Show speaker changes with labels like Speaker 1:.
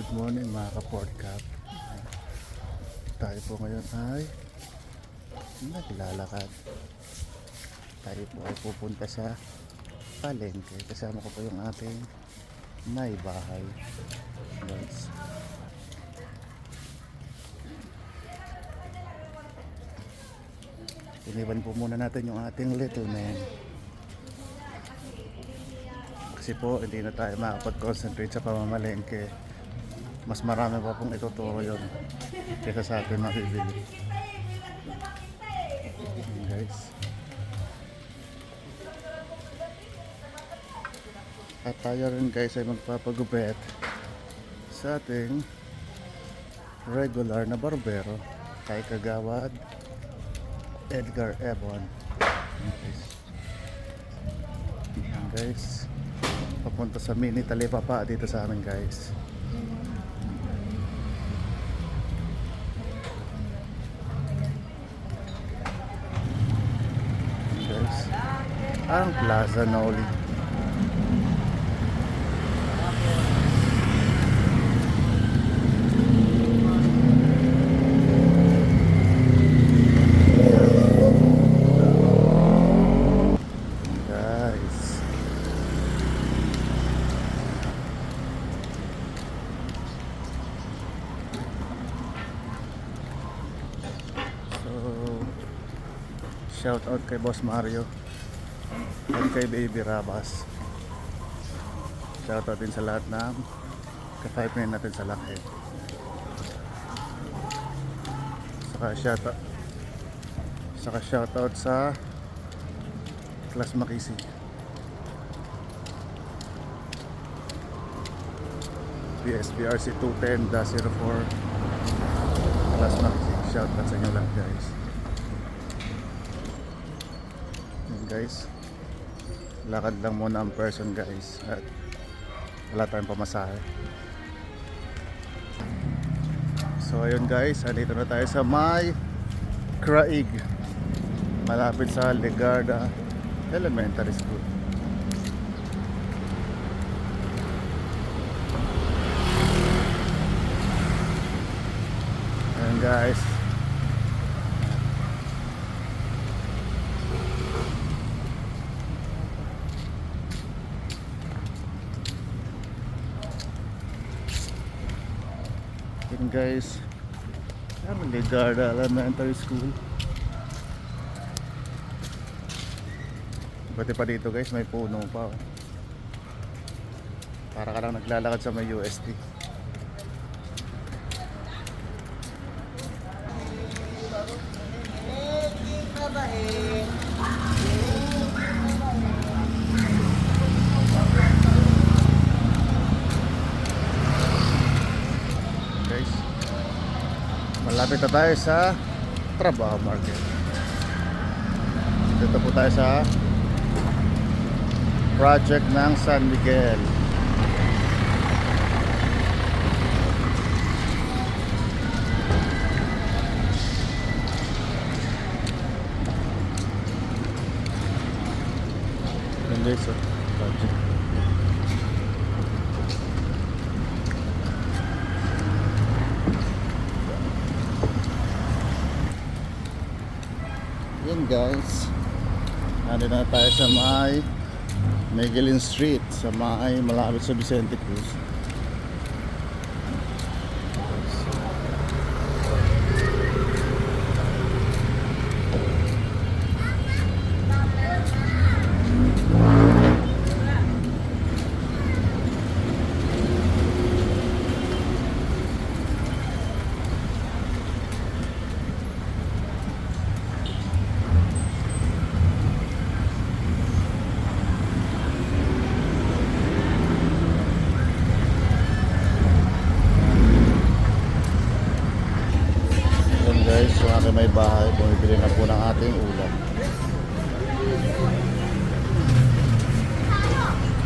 Speaker 1: Good morning mga ka-podcast. Tayo po ngayon ay naglalakad. Tayo po ay pupunta sa palengke. Kasama ko po yung ating naibahay. Guys. Iniwan po muna natin yung ating little man. Kasi po hindi na tayo makapag-concentrate sa pamamalengke. Mas marami pa pong ituturo yun kaysa sa atin mabibili. Guys. At tayo rin guys ay magpapagupit sa ating regular na barbero kay Kagawad Edgar Ebon. Guys, papunta sa mini talipapa dito sa amin guys. Guys, ang Plaza Noli. Shout out kay Boss Mario at kay Baby Rabas. Shout out din sa lahat ng ka-5 natin sa Lockheed. Saka shout out sa Class Makisi. PSBRC 210-04 Class Makisi. Shout out sa inyo lahat guys. Guys, lakad lang muna ang person guys at wala tayong pamasahe. So ayun guys, andito na tayo sa may Craig, malapit sa Legarda Elementary School. Ayun guys, guys, ang Legarda Elementary School. Pati pa dito guys, may puno pa oh. Para ka lang naglalakad sa may UST. Malapit na tayo sa Trabaho Market. Dito po tayo sa project ng San Miguel. Hindi sa project. Yan guys, nandito na tayo sa may Miguelin Street, sa may malapit sa Vicente Cruz. Guys, so may bahay, bumibili na po ng ating ulam.